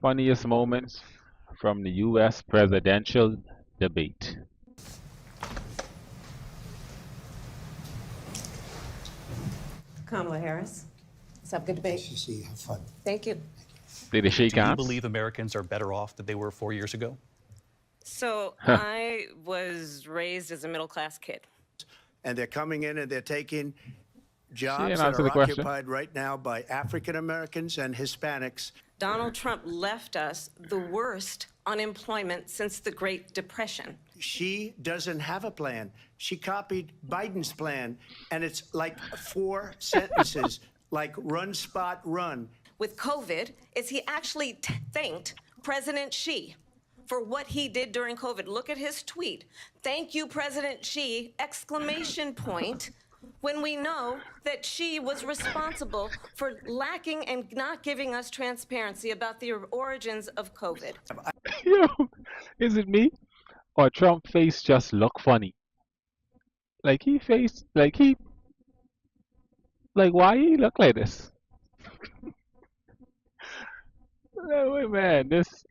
Funniest moments from the U.S. presidential debate. Kamala Harris. Let's have a good debate. Nice to see you. Have fun. Thank you. Did they shake Do you hands? believe Americans are better off than they were 4 years ago? So I was raised as a middle-class kid. And they're coming in and they're taking She jobs didn't that answer are the question. occupied right now by African Americans and Hispanics. Donald Trump left us the worst unemployment since the Great Depression. She doesn't have a plan. She copied Biden's plan, and it's like 4 sentences, like run, spot, run. With COVID, is he actually thanked President Xi for what he did during COVID? Look at his tweet. Thank you, President Xi, exclamation point, when we know that Xi was responsible for lacking and not giving us transparency about the origins of COVID. Yo, is it me? Or Trump face just look funny? Like he face, like why he look like this? No way, man. This.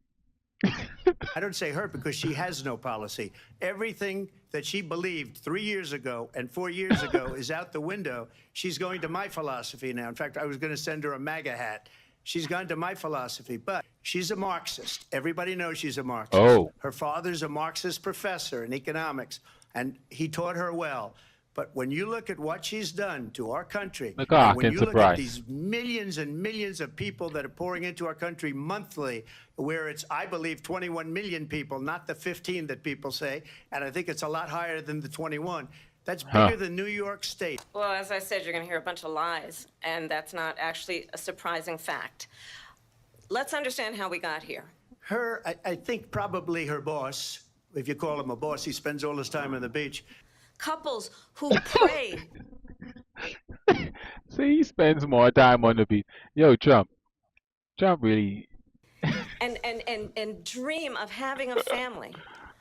I don't say her because she has no policy. Everything that she believed 3 years ago and 4 years ago is out the window. She's going to my philosophy now. In fact, I was going to send her a MAGA hat. She's gone to my philosophy, but she's a Marxist. Everybody knows she's a Marxist. Oh. Her father's a Marxist professor in economics, and he taught her well. But when you look at what she's done to our country, Look, and when Hawkins, you look surprise. at these millions and millions of people that are pouring into our country monthly, where it's, I believe, 21 million people, not the 15 that people say, and I think it's a lot higher than the 21. That's bigger than New York State. Well, as I said, you're going to hear a bunch of lies, and that's not actually a surprising fact. Let's understand how we got here. I think probably her boss, if you call him a boss, he spends all his time on the beach. Couples who pray. See, he spends more time on the beat. Yo, Trump. Trump really. and dream of having a family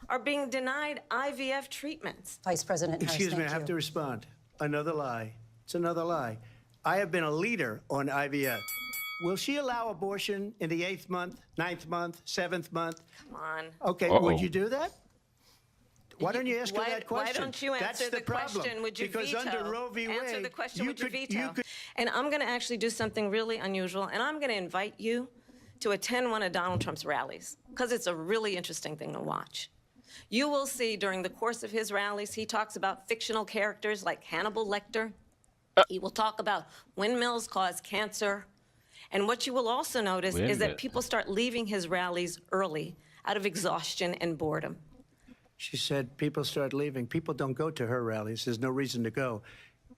are being denied IVF treatments. Vice President Harris, Excuse me, I thank have you. to respond. Another lie. It's another lie. I have been a leader on IVF. Will she allow abortion in the 8th month, 9th month, 7th month? Come on. Okay, Uh-oh. would you do that? Why don't you ask her Why- that why question? don't you answer That's the problem. question? Would you because veto? under Roe v. Wade, Answer the question. you Would you could, veto? And I'm going to actually do something really unusual, and I'm going to invite you to attend one of Donald Trump's rallies because it's a really interesting thing to watch. You will see during the course of his rallies, he talks about fictional characters like Hannibal Lecter. He will talk about windmills cause cancer. And what you will also notice is Windmill. that people start leaving his rallies early out of exhaustion and boredom. She said people start leaving. People don't go to her rallies. There's no reason to go.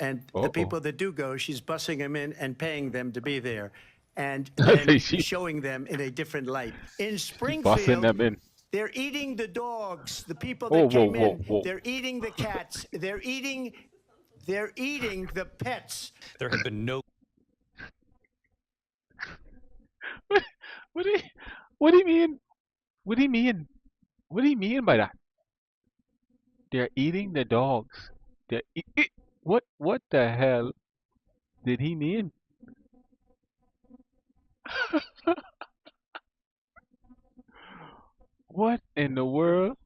And Uh-oh. the people that do go, she's bussing them in and paying them to be there. And She- showing them in a different light. In Bussing Springfield, them in. they're eating the dogs, the people Whoa, that came whoa, in. whoa. They're eating the cats. They're eating the pets. There have been no What do you, what do you mean? What do you mean? What do you mean by that? They're eating the dogs. What the hell did he mean? What in the world?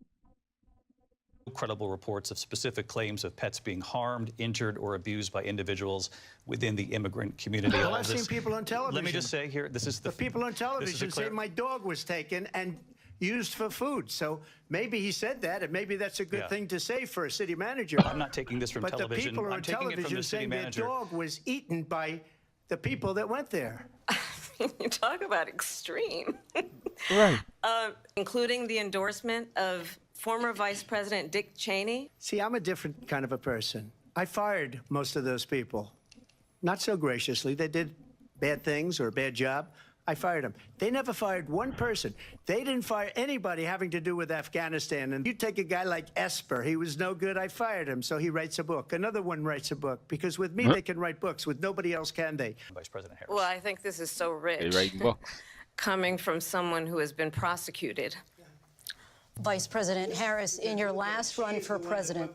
credible reports of specific claims of pets being harmed, injured, or abused by individuals within the immigrant community. Well, All I've this- seen people on television. Let me just say here, this is the The people on this is television a say clear- my dog was taken and used for food. So maybe he said that, and maybe that's a good Yeah. thing to say for a city manager. I'm not taking this from But the television. people are I'm on taking it from television the city saying their manager. dog was eaten by the people that went there. You talk about extreme. Right. Including the endorsement of former Vice President Dick Cheney. See, I'm a different kind of a person. I fired most of those people. Not so graciously. They did bad things or a bad job. I fired them. They never fired one person. They didn't fire anybody having to do with Afghanistan. And you take a guy like Esper. He was no good. I fired him. So he writes a book. Another one writes a book. Because with me, they can write books. With nobody else, can they? Vice President Harris. Well, I think this is so They rich. write books. Coming from someone who has been prosecuted. Vice President Harris, in your last run for president,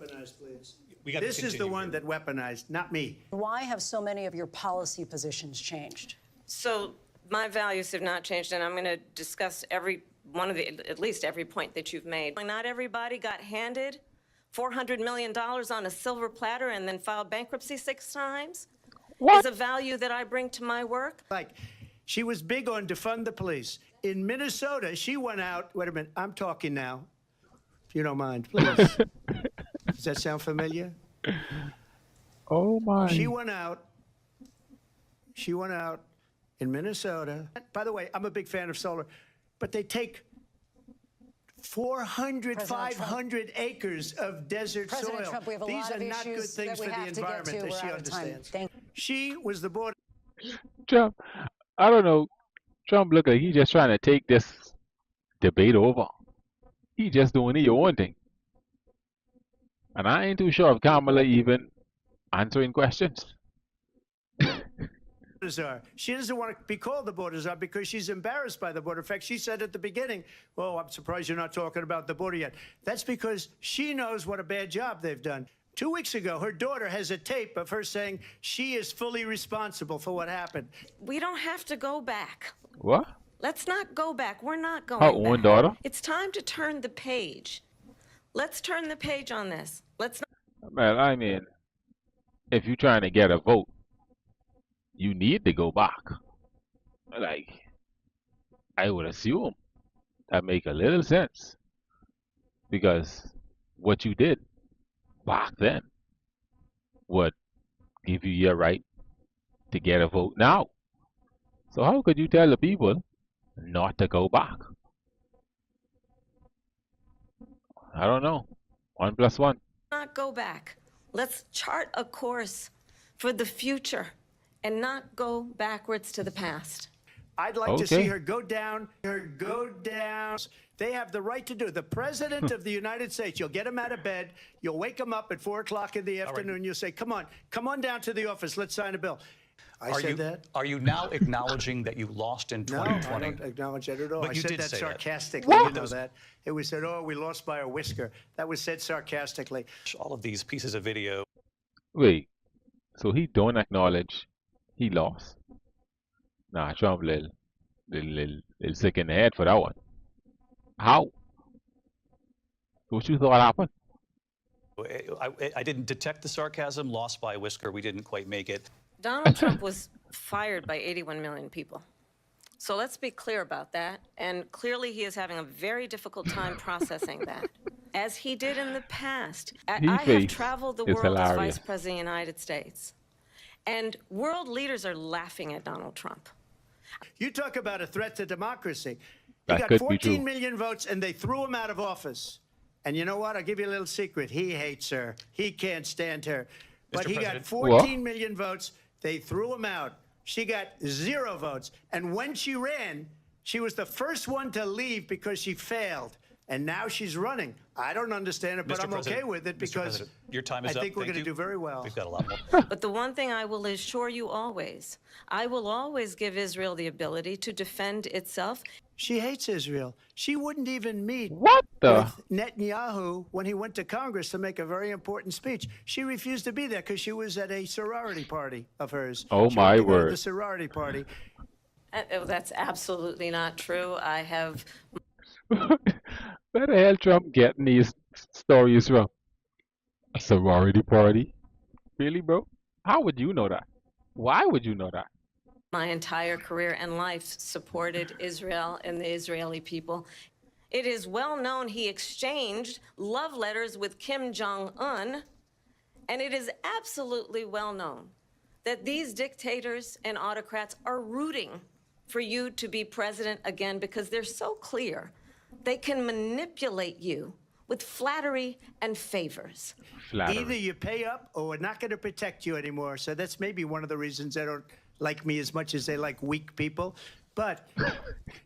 We got to This is the continue one here. that weaponized, not me. why have so many of your policy positions changed? So My values have not changed, and I'm going to discuss at least every point that you've made. Not everybody got handed $400 million on a silver platter and then filed bankruptcy 6 times. What? Is a value that I bring to my work. Like, she was big on defund the police. In Minnesota, she went out. Wait a minute, I'm talking now. If you don't mind, please. Does that sound familiar? Oh my. She went out in Minnesota. By the way, I'm a big fan of solar, but they take 400, President 500 acres of desert President soil. Trump, we have a These lot are of not good issues things that we for the have to get environment, to. as We're she out of time. understands. Thank She was the border. Trump, I don't know. Trump look like he just trying to take this debate over. He just doing his own thing. And I ain't too sure if Kamala even answering questions. Are. She doesn't want to be called the border czar because she's embarrassed by the border. In fact, she said at the beginning, "Oh, I'm surprised you're not talking about the border yet." That's because she knows what a bad job they've done. 2 weeks ago, her daughter has a tape of her saying she is fully responsible for what happened. We don't have to go back. What? Let's not go back. We're not going Her back. own daughter? It's time to turn the page. Let's turn the page on this. Let's not. Well, I mean, if you're trying to get a vote, you need to go back. Like, I would assume that make a little sense. Because what you did back then would give you your right to get a vote now. So how could you tell the people not to go back? I don't know. 1 plus 1. Not go back. Let's chart a course for the future and not go backwards to the past. I'd like to see her go down. They have the right to do it. The President of the United States, you'll get him out of bed. You'll wake him up at 4 o'clock in the afternoon. You'll say, come on down to the office. Let's sign a bill. I said that. Are you now acknowledging that you lost in No, 2020? I don't acknowledge that at all. But I you said did that say that. sarcastically. You know that. It was said, oh, we lost by a whisker. That was said sarcastically. All of these pieces of video. Wait, so he don't acknowledge he lost? Nah, Trump little sick in the head for that one. How? What you thought happened? I didn't detect the sarcasm. Lost by a whisker. We didn't quite make it. Donald Trump was fired by 81 million people. So let's be clear about that. And clearly he is having a very difficult time processing that. As he did in the past. I have traveled the world as Vice President of the United States. And world leaders are laughing at Donald Trump. You talk about a threat to democracy. That He could got be true. 14 million votes, and they threw him out of office. And you know what? I'll give you a little secret. He hates her. He can't stand her. But he got 14 million votes. They threw him out. She got 0 votes. And when she ran, she was the first one to leave because she failed. And now she's running. I don't understand it, but I'm okay with it because your time is I up. think we're going to do very well. We've got a lot more. But the one thing I will assure you always, I will always give Israel the ability to defend itself. She hates Israel. She wouldn't even meet What the? with Netanyahu when he went to Congress to make a very important speech. She refused to be there because she was at a sorority party of hers. Oh, She my wanted to go to word. the sorority party. That's absolutely not true. I have Where the hell Trump getting these stories from? A sorority party? Really, bro? How would you know that? Why would you know that? my entire career and life supported Israel and the Israeli people. It is well known he exchanged love letters with Kim Jong-un, and it is absolutely well known that these dictators and autocrats are rooting for you to be president again because they're so clear they can manipulate you with flattery and favors. Flattery. Either you pay up or we're not going to protect you anymore. So that's maybe one of the reasons they don't like me as much as they like weak people. But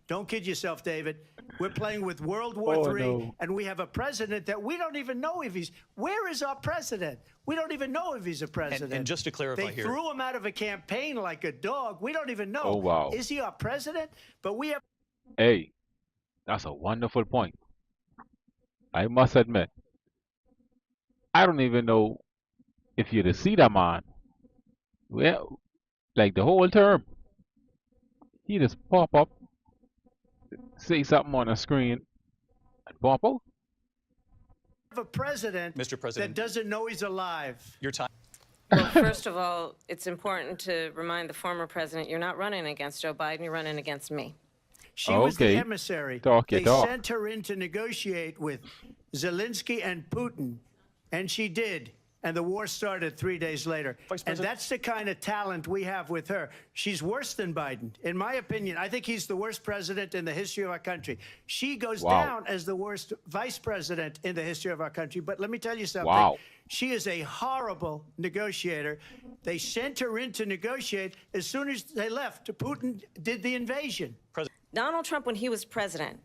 don't kid yourself, David. We're playing with World War III, and we have a president that we don't even know if he's... Where is our president? We don't even know if he's a president. And just to clarify they here... They threw him out of a campaign like a dog. We don't even know. Oh, wow. Is he our president? But we have... Hey, that's a wonderful point. I must admit, I don't even know if you'd see that man. Well, like the whole term, He just pop up, say something on a screen, and pop out. A president Mr. President, that doesn't know he's alive. your time. Well, first of all, it's important to remind the former president you're not running against Joe Biden, you're running against me. She was the Okay. emissary. Talk your They talk. sent her in to negotiate with Zelensky and Putin, and she did. And the war started 3 days later. Vice And President- that's the kind of talent we have with her. She's worse than Biden. In my opinion, I think he's the worst president in the history of our country. She goes Wow. down as the worst vice president in the history of our country. But let me tell you something. Wow. She is a horrible negotiator. They sent her in to negotiate. As soon as they left, Putin did the invasion. Donald Trump, when he was president,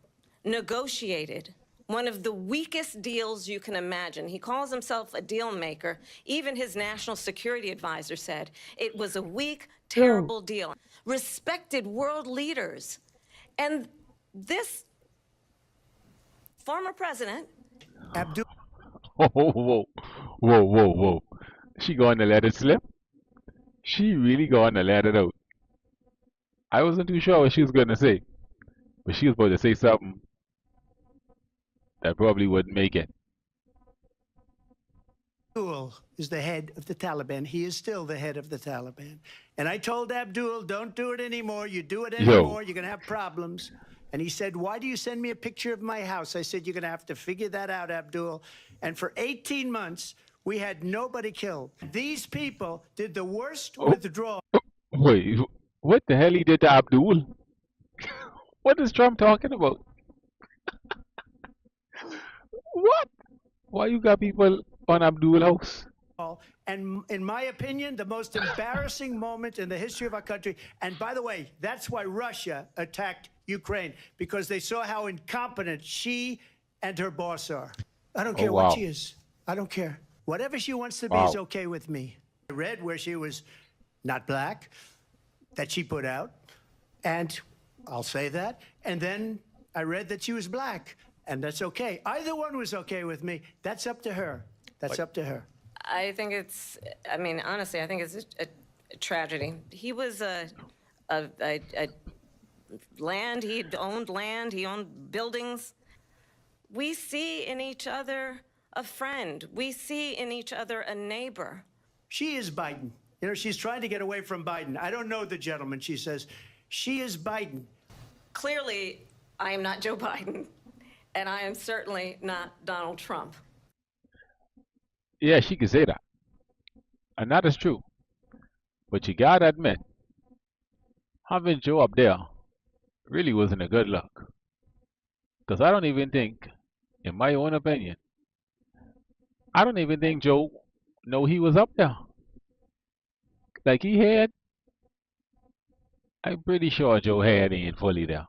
negotiated one of the weakest deals you can imagine. He calls himself a deal maker. Even his national security advisor said it was a weak, terrible deal. Respected world leaders. And this former president Abdul. Whoa, whoa, whoa, whoa, whoa. She going to let it slip? She really going to let it out. I wasn't too sure what she was going to say, but she was about to say something that probably wouldn't make it. Abdul is the head of the Taliban. He is still the head of the Taliban. And I told Abdul, don't do it anymore. You do it anymore, you're going to have problems. And he said, why do you send me a picture of my house? I said, you're going to have to figure that out, Abdul. And for 18 months, we had nobody killed. These people did the worst withdrawal. Wait, what the hell he did to Abdul? What is Trump talking about? What? Why you got people on Abdul house? And in my opinion, the most embarrassing moment in the history of our country. And by the way, that's why Russia attacked Ukraine, because they saw how incompetent she and her boss are. I don't care wow. what she is. I don't care. Whatever she wants to be is okay with me. I read where she was not black, that she put out, and I'll say that. And then I read that she was black, and that's okay. Either one was okay with me. That's up to her. That's up to her. I think it's, I mean, honestly, I think it's a tragedy. He was land, he owned buildings. We see in each other a friend. We see in each other a neighbor. She is Biden. You know, she's trying to get away from Biden. I don't know the gentleman, she says. She is Biden. Clearly, I am not Joe Biden, and I am certainly not Donald Trump. Yeah, she can say that. And that is true. But you gotta admit, having Joe up there really wasn't a good look. Because I don't even think, in my own opinion, I don't even think Joe knew he was up there. Like he had, I'm pretty sure Joe had ain't fully there.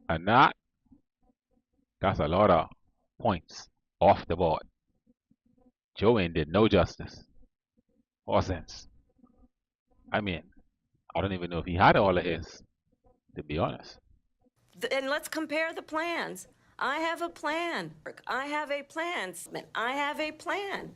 And that's a lot of points off the board. Joe ain't did no justice or sense. I mean, I don't even know if he had all of his, to be honest. And let's compare the plans. I have a plan. I have a plan. I have a plan.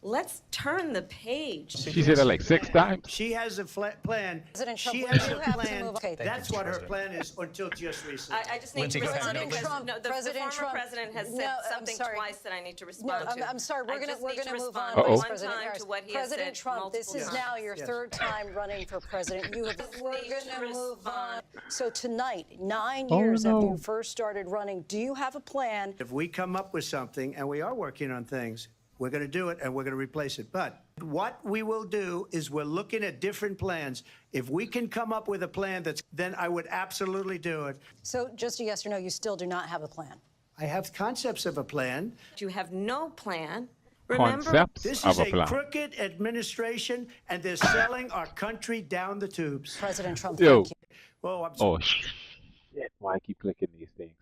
Let's turn the page. She said it like 6 times. She has a plan. President Trump, She we has do a have to plan. move- okay. That's what her plan is until just recently. I just need Lindsay, to go ahead. respond President because Trump, the President former Trump. president has No, said I'm something sorry. twice that I need to No, respond to. I'm sorry. We're I gonna just need to move respond on. Uh-oh. Vice one President time Harris. to what he has President said Trump, this multiple is times. now your Yes. third time running for president. We're need going to to move on. respond. So tonight, 9 Oh, years after no. you first started running, do you have a plan? If we come up with something, and we are working on things, we're going to do it and we're going to replace it. But what we will do is we're looking at different plans. If we can come up with a plan then I would absolutely do it. So just a yes or no, you still do not have a plan. I have concepts of a plan. You have no plan. Remember, Concepts This of is a a plan. crooked administration, and they're selling our country down the tubes. President Trump, Yo. thank you. Oh, I'm Oh shit! Why I keep clicking these things?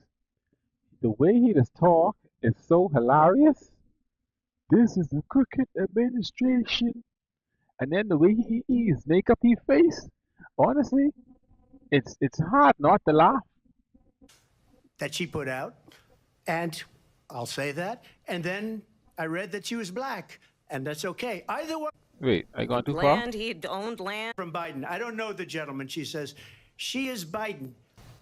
The way he just talk is so hilarious. This is the crooked administration, and then the way he is, make up his face. Honestly, it's hard not to laugh. that she put out, and I'll say that. And then I read that she was black, and that's okay. Either one. Wait, I gone too far? Land, he owned land. From Biden. I don't know the gentleman. She says, she is Biden.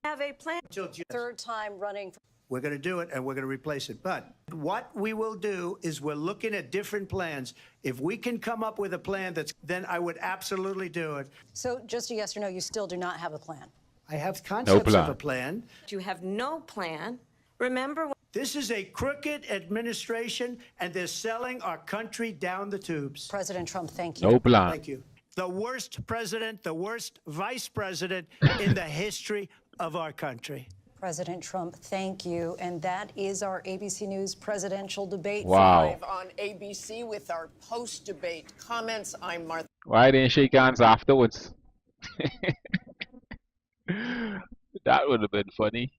Have a plan. Third time running. We're going to do it, and we're going to replace it. But what we will do is we're looking at different plans. If we can come up with a plan then I would absolutely do it. So just a yes or no, you still do not have a plan. I have concepts plan. of a plan. You have no plan. Remember when This is a crooked administration, and they're selling our country down the tubes. President Trump, thank you. No plan. Thank you. The worst president, the worst vice president in the history of our country. President Trump, thank you. And that is our ABC News presidential debate. Wow. Live on ABC with our post-debate comments. I'm Martha. Why didn't shake hands afterwards? That would have been funny.